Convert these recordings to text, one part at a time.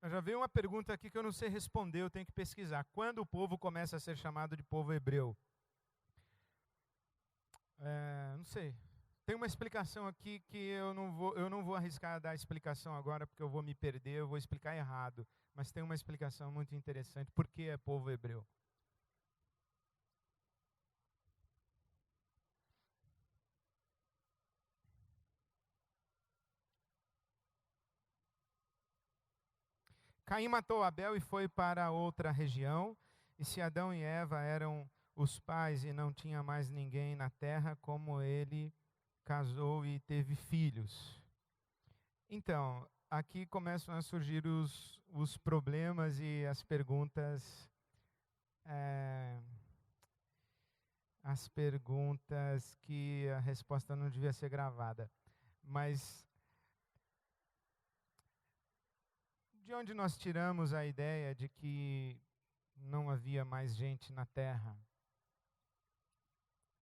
Já veio uma pergunta aqui que eu não sei responder, eu tenho que pesquisar. Quando o povo começa a ser chamado de povo hebreu? Não sei. Tem uma explicação aqui que eu não vou arriscar dar a explicação agora, porque eu vou me perder, eu vou explicar errado. Mas tem uma explicação muito interessante. Por que é povo hebreu? Caim matou Abel e foi para outra região. E se Adão e Eva eram os pais e não tinha mais ninguém na terra, como ele casou e teve filhos. Então, aqui começam a surgir os problemas e as perguntas. As perguntas que a resposta não devia ser gravada. Mas de onde nós tiramos a ideia de que não havia mais gente na Terra?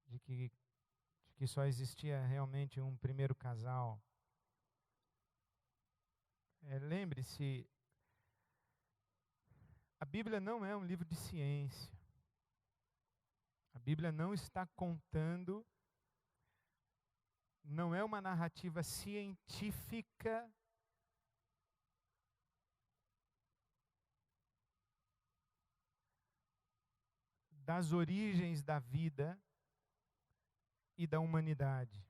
De que só existia realmente um primeiro casal? Lembre-se, a Bíblia não é um livro de ciência. A Bíblia não está contando, não é uma narrativa científica das origens da vida e da humanidade.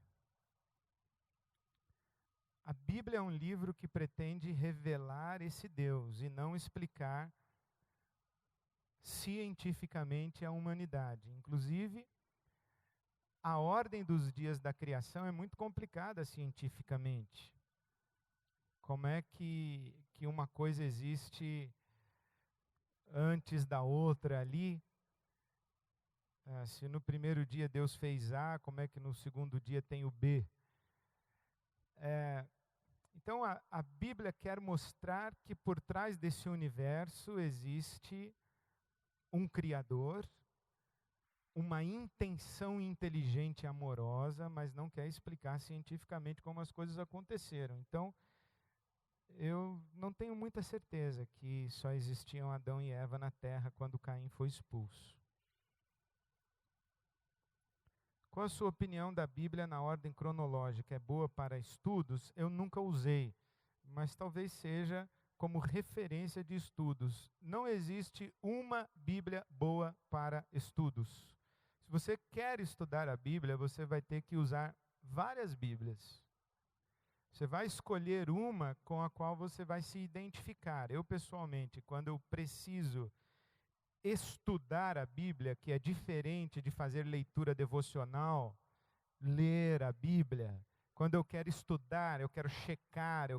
A Bíblia é um livro que pretende revelar esse Deus e não explicar cientificamente a humanidade. Inclusive, a ordem dos dias da criação é muito complicada cientificamente. Como é que uma coisa existe antes da outra ali? Se no primeiro dia Deus fez A, como é que no segundo dia tem o B? Então a Bíblia quer mostrar que por trás desse universo existe um Criador, uma intenção inteligente e amorosa, mas não quer explicar cientificamente como as coisas aconteceram. Então, eu não tenho muita certeza que só existiam Adão e Eva na Terra quando Caim foi expulso. Qual a sua opinião da Bíblia na ordem cronológica? É boa para estudos? Eu nunca usei, mas talvez seja como referência de estudos. Não existe uma Bíblia boa para estudos. Se você quer estudar a Bíblia, você vai ter que usar várias Bíblias. Você vai escolher uma com a qual você vai se identificar. Eu, pessoalmente, quando eu preciso estudar a Bíblia, que é diferente de fazer leitura devocional, ler a Bíblia. Quando eu quero estudar, eu quero checar,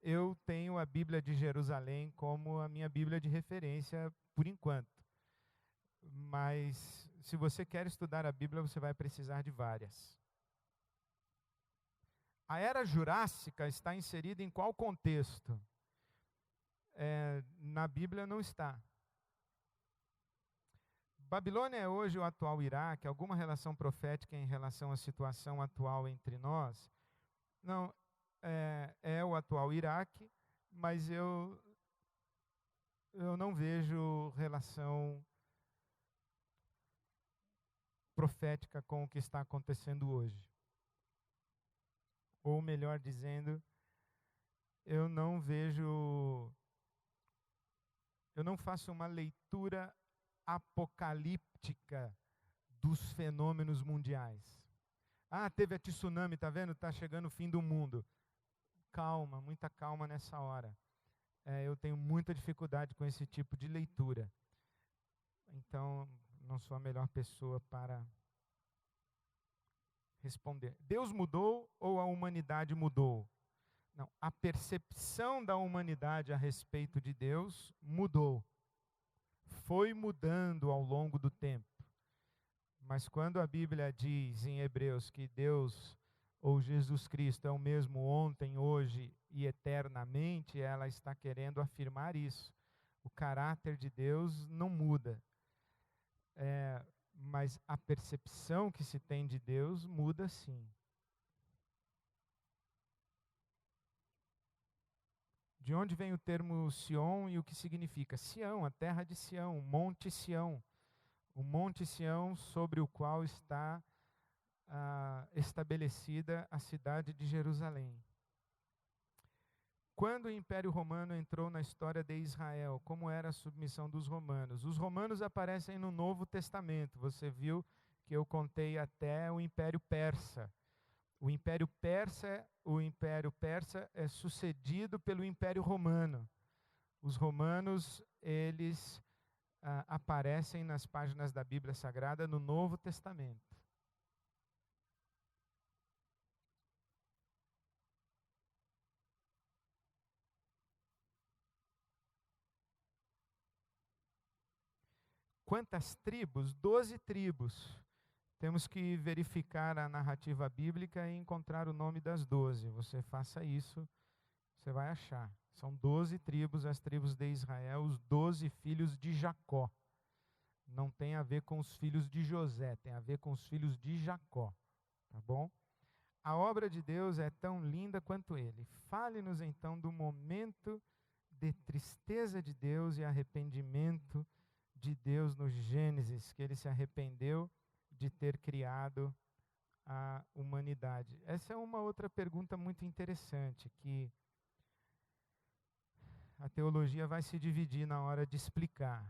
eu tenho a Bíblia de Jerusalém como a minha Bíblia de referência por enquanto. Mas se você quer estudar a Bíblia, você vai precisar de várias. A Era Jurássica está inserida em qual contexto? Na Bíblia não está. Babilônia é hoje o atual Iraque, alguma relação profética em relação à situação atual entre nós? Não, é o atual Iraque, mas eu não vejo relação profética com o que está acontecendo hoje. Ou melhor dizendo, eu não faço uma leitura apocalíptica dos fenômenos mundiais. Teve a tsunami, tá vendo? Está chegando o fim do mundo. Calma, muita calma nessa hora. Eu tenho muita dificuldade com esse tipo de leitura. Então, não sou a melhor pessoa para responder. Deus mudou ou a humanidade mudou? Não, a percepção da humanidade a respeito de Deus mudou. Foi mudando ao longo do tempo. Mas quando a Bíblia diz em Hebreus que Deus ou Jesus Cristo é o mesmo ontem, hoje e eternamente, ela está querendo afirmar isso. O caráter de Deus não muda. Mas a percepção que se tem de Deus muda sim. De onde vem o termo Sion e o que significa? Sião, a terra de Sião, Monte Sião. O Monte Sião sobre o qual está estabelecida a cidade de Jerusalém. Quando o Império Romano entrou na história de Israel, como era a submissão dos romanos? Os romanos aparecem no Novo Testamento. Você viu que eu contei até o Império Persa. O Império Persa é sucedido pelo Império Romano. Os romanos, eles aparecem nas páginas da Bíblia Sagrada no Novo Testamento. Quantas tribos? 12 tribos. Temos que verificar a narrativa bíblica e encontrar o nome das 12. Você faça isso, você vai achar. São 12 tribos, as tribos de Israel, os 12 filhos de Jacó. Não tem a ver com os filhos de José, tem a ver com os filhos de Jacó. Tá bom? A obra de Deus é tão linda quanto ele. Fale-nos então do momento de tristeza de Deus e arrependimento de Deus no Gênesis, que ele se arrependeu de ter criado a humanidade. Essa é uma outra pergunta muito interessante, que a teologia vai se dividir na hora de explicar.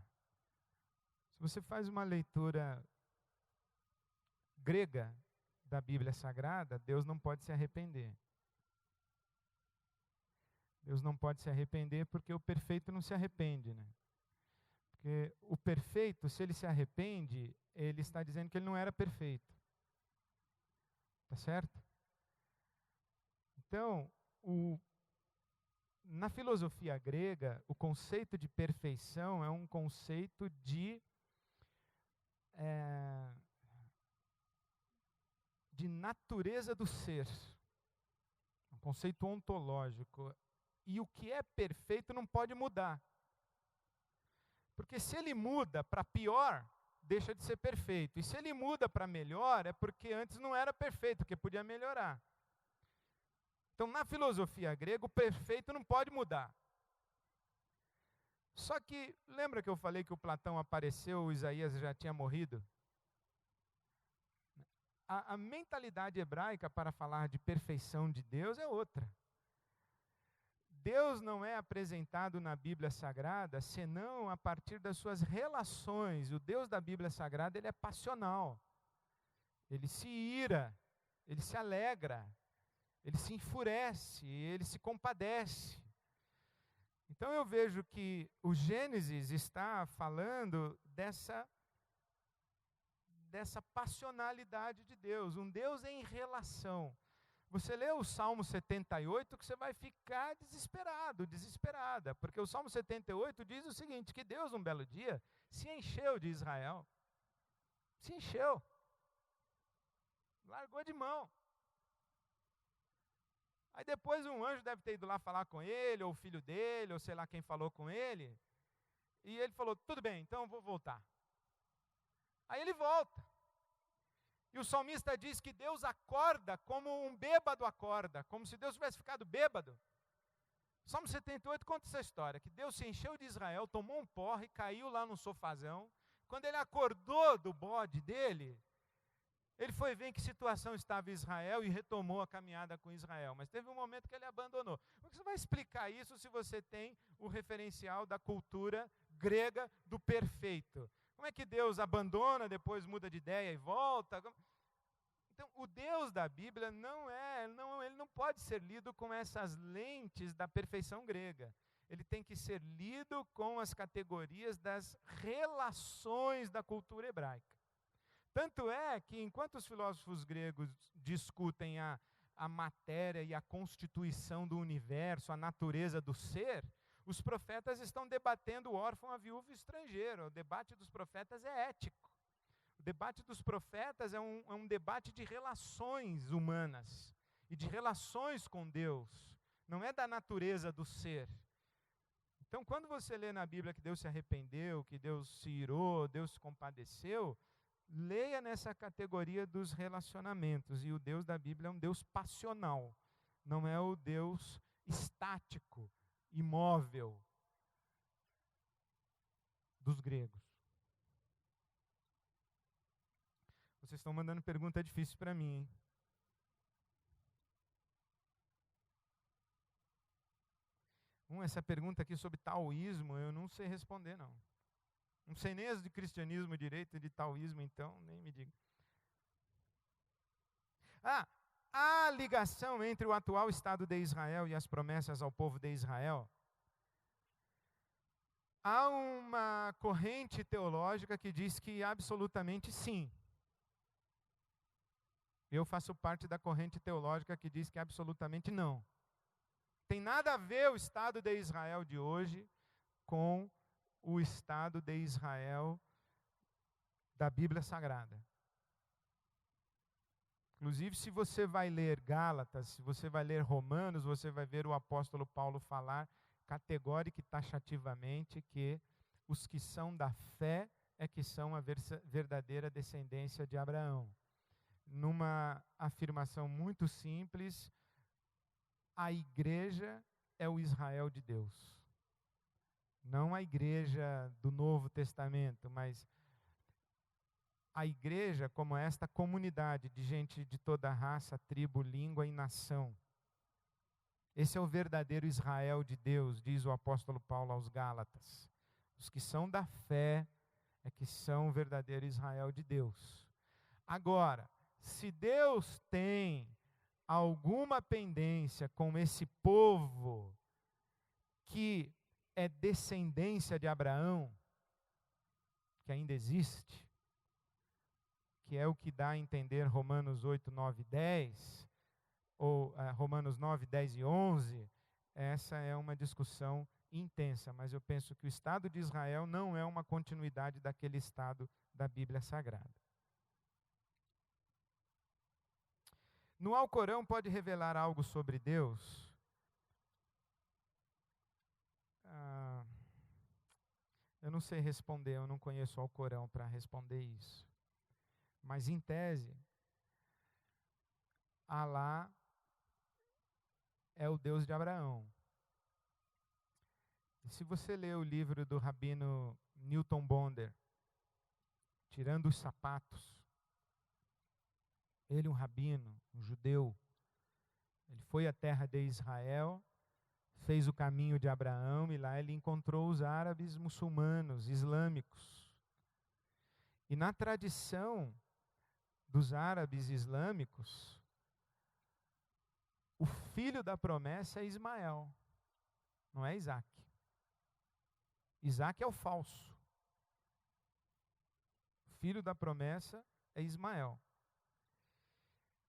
Se você faz uma leitura grega da Bíblia Sagrada, Deus não pode se arrepender. Deus não pode se arrepender porque o perfeito não se arrepende, né? Porque o perfeito, se ele se arrepende, ele está dizendo que ele não era perfeito. Tá certo? Então, na filosofia grega, o conceito de perfeição é um conceito de natureza do ser. Um conceito ontológico. E o que é perfeito não pode mudar. Porque se ele muda para pior, deixa de ser perfeito. E se ele muda para melhor, é porque antes não era perfeito, porque podia melhorar. Então, na filosofia grega, o perfeito não pode mudar. Só que, lembra que eu falei que o Platão apareceu, o Isaías já tinha morrido? A mentalidade hebraica para falar de perfeição de Deus é outra. Deus não é apresentado na Bíblia Sagrada senão a partir das suas relações. O Deus da Bíblia Sagrada, ele é passional. Ele se ira, ele se alegra, ele se enfurece, ele se compadece. Então eu vejo que o Gênesis está falando dessa passionalidade de Deus, um Deus em relação. Você lê o Salmo 78 que você vai ficar desesperado, desesperada, porque o Salmo 78 diz o seguinte, que Deus um belo dia se encheu de Israel, se encheu, largou de mão. Aí depois um anjo deve ter ido lá falar com ele, ou o filho dele, ou sei lá quem falou com ele, e ele falou, tudo bem, então eu vou voltar. Aí ele volta. E o salmista diz que Deus acorda como um bêbado acorda, como se Deus tivesse ficado bêbado. Salmo 78 conta essa história, que Deus se encheu de Israel, tomou um porre, caiu lá no sofazão. Quando ele acordou do bode dele, ele foi ver em que situação estava Israel e retomou a caminhada com Israel. Mas teve um momento que ele abandonou. Como é que você vai explicar isso se você tem o referencial da cultura grega do perfeito? Como é que Deus abandona, depois muda de ideia e volta? Então, o Deus da Bíblia ele não pode ser lido com essas lentes da perfeição grega. Ele tem que ser lido com as categorias das relações da cultura hebraica. Tanto é que, enquanto os filósofos gregos discutem a matéria e a constituição do universo, a natureza do ser, os profetas estão debatendo o órfão, a viúva e o estrangeiro. O debate dos profetas é ético. O debate dos profetas é um debate de relações humanas e de relações com Deus. Não é da natureza do ser. Então, quando você lê na Bíblia que Deus se arrependeu, que Deus se irou, Deus se compadeceu, leia nessa categoria dos relacionamentos. E o Deus da Bíblia é um Deus passional, não é o Deus estático imóvel dos gregos. Vocês estão mandando pergunta difícil para mim, hein? Essa pergunta aqui sobre taoísmo, eu não sei responder, não. Não sei nem as de cristianismo direito e de taoísmo, então, nem me diga. A ligação entre o atual Estado de Israel e as promessas ao povo de Israel. Há uma corrente teológica que diz que absolutamente sim. Eu faço parte da corrente teológica que diz que absolutamente não. Tem nada a ver o Estado de Israel de hoje com o Estado de Israel da Bíblia Sagrada. Inclusive, se você vai ler Gálatas, se você vai ler Romanos, você vai ver o apóstolo Paulo falar categórica e taxativamente que os que são da fé é que são a verdadeira descendência de Abraão. Numa afirmação muito simples, a igreja é o Israel de Deus. Não a igreja do Novo Testamento, mas a igreja como esta comunidade de gente de toda raça, tribo, língua e nação. Esse é o verdadeiro Israel de Deus, diz o apóstolo Paulo aos Gálatas. Os que são da fé é que são o verdadeiro Israel de Deus. Agora, se Deus tem alguma pendência com esse povo que é descendência de Abraão, que ainda existe, que é o que dá a entender Romanos 8, 9 e 10, ou Romanos 9, 10 e 11, essa é uma discussão intensa, mas eu penso que o Estado de Israel não é uma continuidade daquele Estado da Bíblia Sagrada. No Alcorão pode revelar algo sobre Deus? Eu não sei responder, eu não conheço o Alcorão para responder isso. Mas em tese, Alá é o Deus de Abraão. E se você ler o livro do rabino Newton Bonder, Tirando os Sapatos, ele, um rabino, um judeu, ele foi à terra de Israel, fez o caminho de Abraão e lá ele encontrou os árabes muçulmanos, islâmicos. E na tradição dos árabes islâmicos, o filho da promessa é Ismael, não é Isaac. Isaac é o falso. O filho da promessa é Ismael.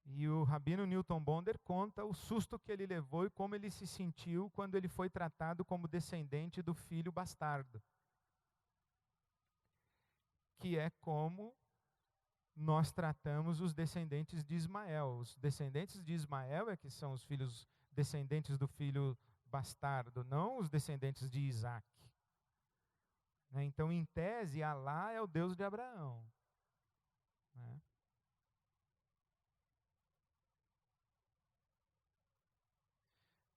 E o rabino Newton Bonder conta o susto que ele levou e como ele se sentiu quando ele foi tratado como descendente do filho bastardo. Que é como nós tratamos os descendentes de Ismael. Os descendentes de Ismael é que são os filhos descendentes do filho bastardo, não os descendentes de Isaac. Então, em tese, Alá é o Deus de Abraão. Né?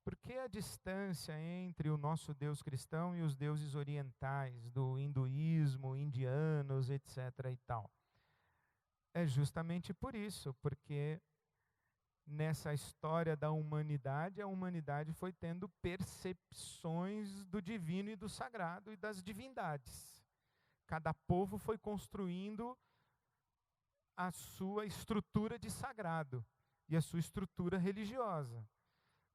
Por que a distância entre o nosso Deus cristão e os deuses orientais, do hinduísmo, indianos, etc. e tal? É justamente por isso, porque nessa história da humanidade, a humanidade foi tendo percepções do divino e do sagrado e das divindades. Cada povo foi construindo a sua estrutura de sagrado e a sua estrutura religiosa.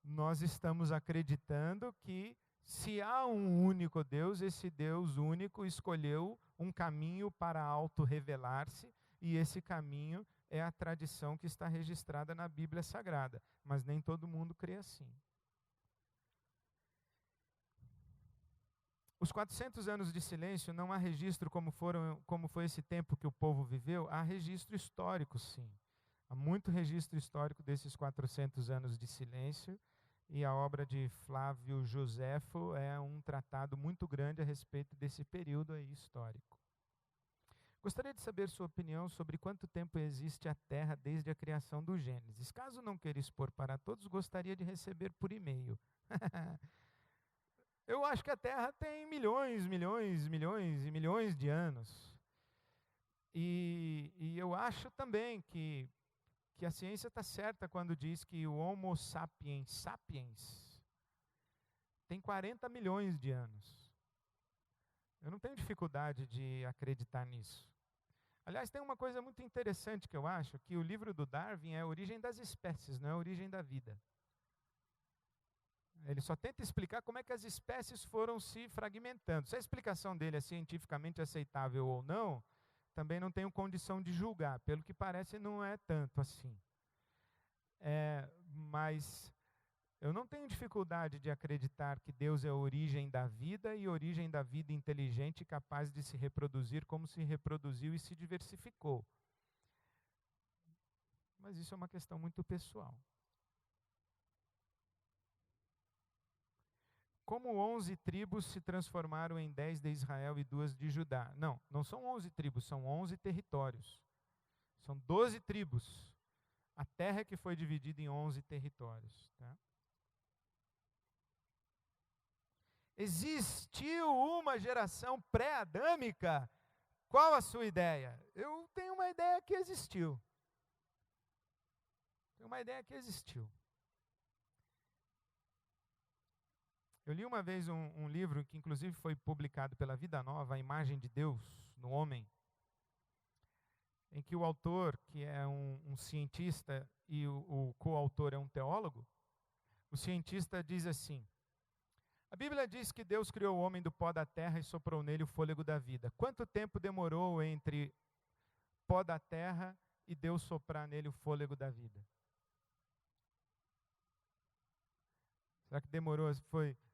Nós estamos acreditando que se há um único Deus, esse Deus único escolheu um caminho para auto-revelar-se, e esse caminho é a tradição que está registrada na Bíblia Sagrada. Mas nem todo mundo crê assim. Os 400 anos de silêncio, não há registro como foi esse tempo que o povo viveu, há registro histórico, sim. Há muito registro histórico desses 400 anos de silêncio, e a obra de Flávio Joséfo é um tratado muito grande a respeito desse período aí histórico. Gostaria de saber sua opinião sobre quanto tempo existe a Terra desde a criação do Gênesis. Caso não queira expor para todos, gostaria de receber por e-mail. Eu acho que a Terra tem milhões, milhões, milhões e milhões de anos. E eu acho também que a ciência está certa quando diz que o Homo sapiens sapiens tem 40 milhões de anos. Eu não tenho dificuldade de acreditar nisso. Aliás, tem uma coisa muito interessante que eu acho, que o livro do Darwin é a origem das espécies, não é a origem da vida. Ele só tenta explicar como é que as espécies foram se fragmentando. Se a explicação dele é cientificamente aceitável ou não, também não tenho condição de julgar. Pelo que parece, não é tanto assim. Mas eu não tenho dificuldade de acreditar que Deus é a origem da vida e origem da vida inteligente, capaz de se reproduzir como se reproduziu e se diversificou. Mas isso é uma questão muito pessoal. Como 11 tribos se transformaram em 10 de Israel e 2 de Judá? Não são 11 tribos, são 11 territórios. São 12 tribos. A terra que foi dividida em 11 territórios. Tá? Existiu uma geração pré-adâmica? Qual a sua ideia? Eu tenho uma ideia que existiu. Eu li uma vez um livro que inclusive foi publicado pela Vida Nova, A Imagem de Deus no Homem, em que o autor, que é um cientista, e o coautor é um teólogo, o cientista diz assim: a Bíblia diz que Deus criou o homem do pó da terra e soprou nele o fôlego da vida. Quanto tempo demorou entre pó da terra e Deus soprar nele o fôlego da vida? Será que demorou?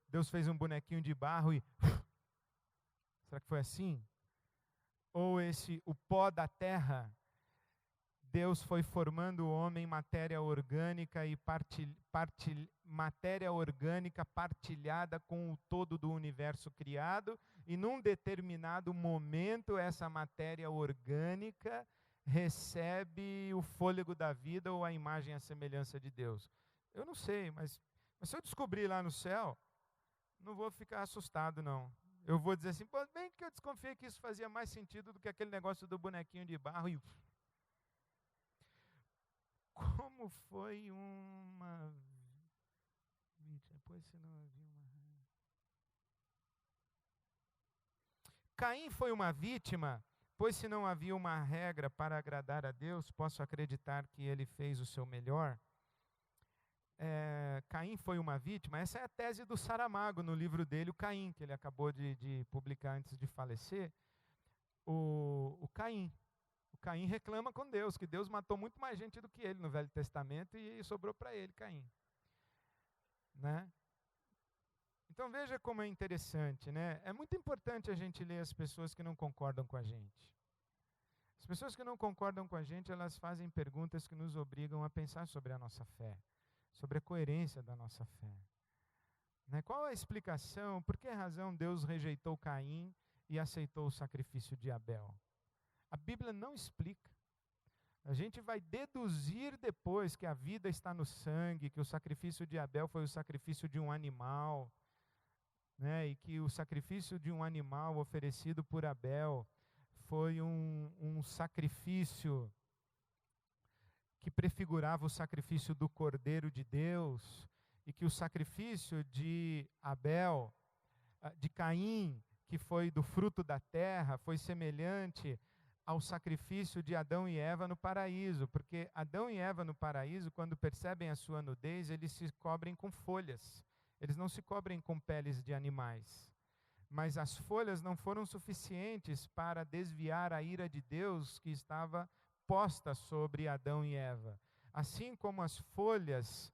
Deus fez um bonequinho de barro e... Será que foi assim? Ou o pó da terra, Deus foi formando o homem matéria orgânica e matéria orgânica partilhada com o todo do universo criado, e num determinado momento essa matéria orgânica recebe o fôlego da vida ou a imagem e a semelhança de Deus. Eu não sei, mas se eu descobrir lá no céu, não vou ficar assustado, não. Eu vou dizer assim, pô, bem que eu desconfiei que isso fazia mais sentido do que aquele negócio do bonequinho de barro. E como foi uma... Depois se não havia uma... Caim foi uma vítima, pois se não havia uma regra para agradar a Deus, posso acreditar que ele fez o seu melhor. Caim foi uma vítima. Essa é a tese do Saramago no livro dele, o Caim, que ele acabou de publicar antes de falecer. O Caim reclama com Deus, que Deus matou muito mais gente do que ele no Velho Testamento e sobrou para ele, Caim. Né? Então veja como é interessante, né? É muito importante a gente ler as pessoas que não concordam com a gente. As pessoas que não concordam com a gente, elas fazem perguntas que nos obrigam a pensar sobre a nossa fé, sobre a coerência da nossa fé. Né? Qual a explicação, por que razão Deus rejeitou Caim e aceitou o sacrifício de Abel? A Bíblia não explica. A gente vai deduzir depois que a vida está no sangue, que o sacrifício de Abel foi o sacrifício de um animal, né? E que o sacrifício de um animal oferecido por Abel foi um sacrifício que prefigurava o sacrifício do Cordeiro de Deus, e que o sacrifício de Abel, de Caim, que foi do fruto da terra, foi semelhante ao sacrifício de Adão e Eva no paraíso, porque Adão e Eva no paraíso, quando percebem a sua nudez, eles se cobrem com folhas, eles não se cobrem com peles de animais. Mas as folhas não foram suficientes para desviar a ira de Deus que estava posta sobre Adão e Eva. Assim como as folhas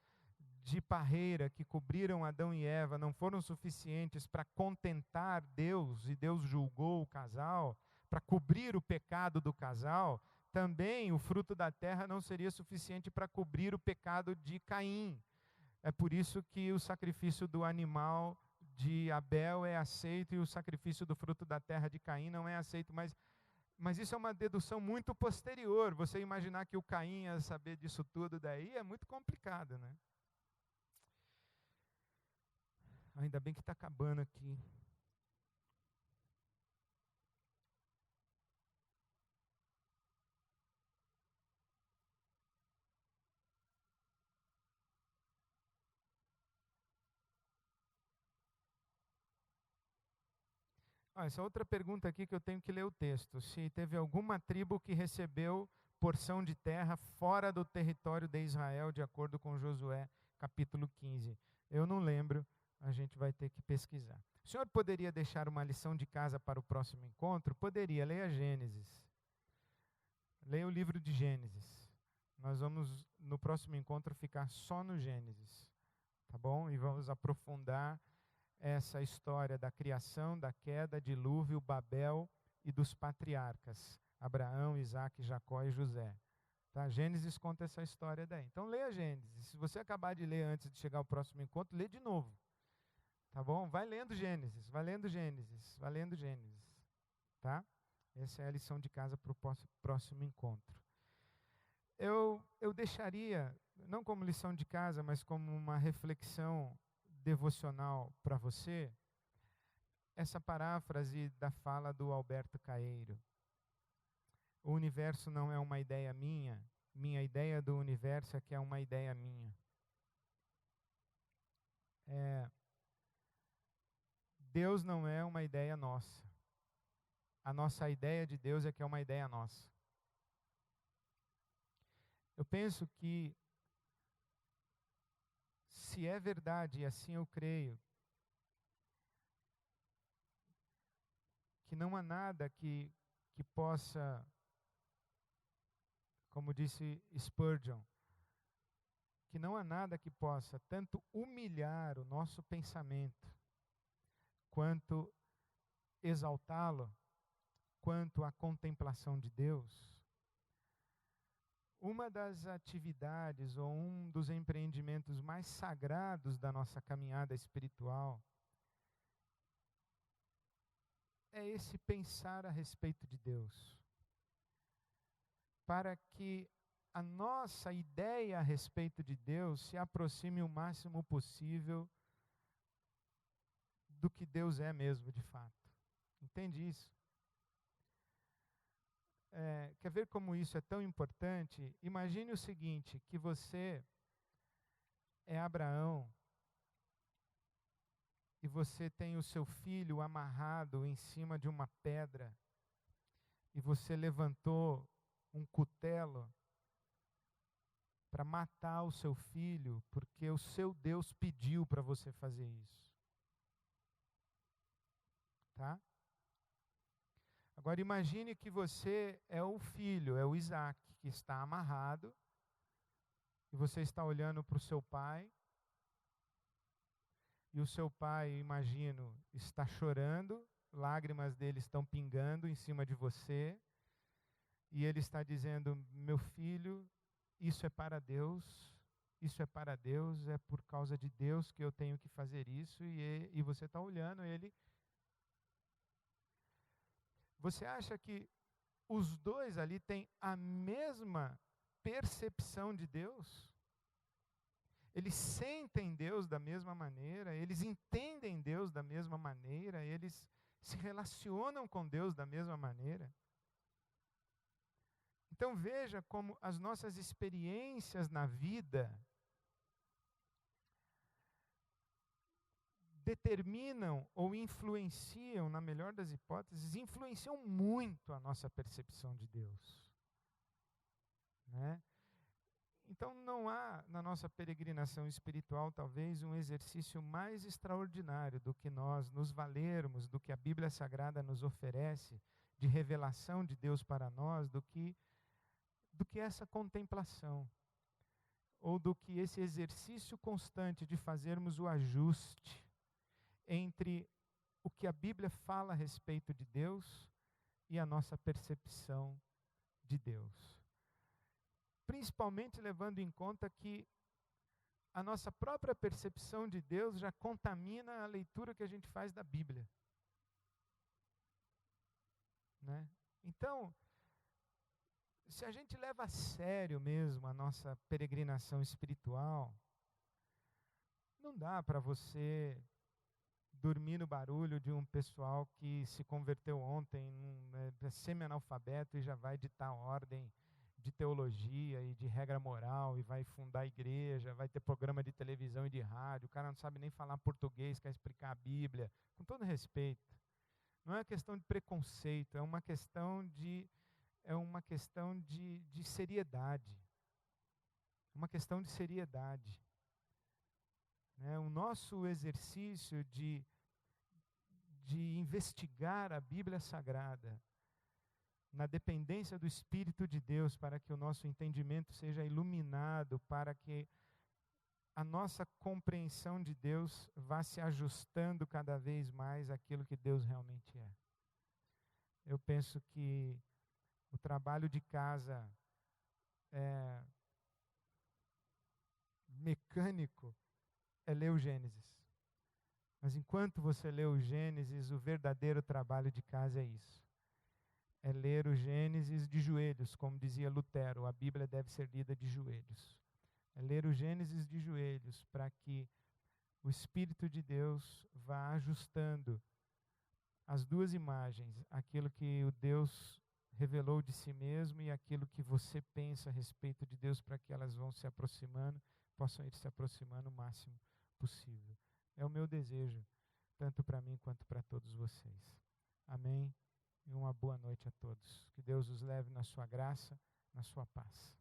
de parreira que cobriram Adão e Eva não foram suficientes para contentar Deus, e Deus julgou o casal, para cobrir o pecado do casal, também o fruto da terra não seria suficiente para cobrir o pecado de Caim. É por isso que o sacrifício do animal de Abel é aceito e o sacrifício do fruto da terra de Caim não é aceito, mas isso é uma dedução muito posterior. Você imaginar que o Caim ia saber disso tudo daí é muito complicado, né? Ainda bem que está acabando aqui. Essa outra pergunta aqui que eu tenho que ler o texto. Se teve alguma tribo que recebeu porção de terra fora do território de Israel, de acordo com Josué, capítulo 15. Eu não lembro, a gente vai ter que pesquisar. O senhor poderia deixar uma lição de casa para o próximo encontro? Poderia, leia Gênesis. Leia o livro de Gênesis. Nós vamos, no próximo encontro, ficar só no Gênesis, tá bom? E vamos aprofundar essa história da criação, da queda, dilúvio, Babel e dos patriarcas, Abraão, Isaac, Jacó e José. Tá? Gênesis conta essa história daí. Então leia Gênesis. Se você acabar de ler antes de chegar ao próximo encontro, lê de novo. Tá bom? Vai lendo Gênesis, vai lendo Gênesis, vai lendo Gênesis. Tá? Essa é a lição de casa para o próximo encontro. Eu deixaria, não como lição de casa, mas como uma reflexão devocional para você, essa paráfrase da fala do Alberto Caeiro. O universo não é uma ideia minha ideia do universo é que é uma ideia minha. Deus não é uma ideia nossa. A nossa ideia de Deus é que é uma ideia nossa. Eu penso que, se é verdade, e assim eu creio, que não há nada que possa, como disse Spurgeon, que não há nada que possa tanto humilhar o nosso pensamento, quanto exaltá-lo, quanto a contemplação de Deus. Uma das atividades ou um dos empreendimentos mais sagrados da nossa caminhada espiritual é esse pensar a respeito de Deus, para que a nossa ideia a respeito de Deus se aproxime o máximo possível do que Deus é mesmo de fato. Entende isso? Quer ver como isso é tão importante? Imagine o seguinte, que você é Abraão e você tem o seu filho amarrado em cima de uma pedra e você levantou um cutelo para matar o seu filho porque o seu Deus pediu para você fazer isso. Tá? Agora imagine que você é o filho, é o Isaac, que está amarrado, e você está olhando para o seu pai, e o seu pai, imagino, está chorando, lágrimas dele estão pingando em cima de você, e ele está dizendo: meu filho, isso é para Deus, isso é para Deus, é por causa de Deus que eu tenho que fazer isso, e você está olhando ele. Você acha que os dois ali têm a mesma percepção de Deus? Eles sentem Deus da mesma maneira, eles entendem Deus da mesma maneira, eles se relacionam com Deus da mesma maneira. Então veja como as nossas experiências na vida determinam ou influenciam, na melhor das hipóteses, influenciam muito a nossa percepção de Deus. Né? Então não há na nossa peregrinação espiritual talvez um exercício mais extraordinário do que nós nos valermos do que a Bíblia Sagrada nos oferece de revelação de Deus para nós, do que essa contemplação, ou do que esse exercício constante de fazermos o ajuste entre o que a Bíblia fala a respeito de Deus e a nossa percepção de Deus. Principalmente levando em conta que a nossa própria percepção de Deus já contamina a leitura que a gente faz da Bíblia. Né? Então, se a gente leva a sério mesmo a nossa peregrinação espiritual, não dá para você dormir no barulho de um pessoal que se converteu ontem, é semi-analfabeto e já vai ditar ordem de teologia e de regra moral e vai fundar igreja, vai ter programa de televisão e de rádio, o cara não sabe nem falar português, quer explicar a Bíblia, com todo respeito. Não é uma questão de preconceito, é uma questão de seriedade. Uma questão de seriedade. Né? O nosso exercício de investigar a Bíblia Sagrada, na dependência do Espírito de Deus, para que o nosso entendimento seja iluminado, para que a nossa compreensão de Deus vá se ajustando cada vez mais àquilo que Deus realmente é. Eu penso que o trabalho de casa mecânico é ler o Gênesis. Mas enquanto você lê o Gênesis, o verdadeiro trabalho de casa é isso. É ler o Gênesis de joelhos, como dizia Lutero, a Bíblia deve ser lida de joelhos. É ler o Gênesis de joelhos para que o Espírito de Deus vá ajustando as duas imagens, aquilo que o Deus revelou de si mesmo e aquilo que você pensa a respeito de Deus, para que elas vão se aproximando, possam ir se aproximando o máximo possível. É o meu desejo, tanto para mim quanto para todos vocês. Amém? E uma boa noite a todos. Que Deus os leve na sua graça, na sua paz.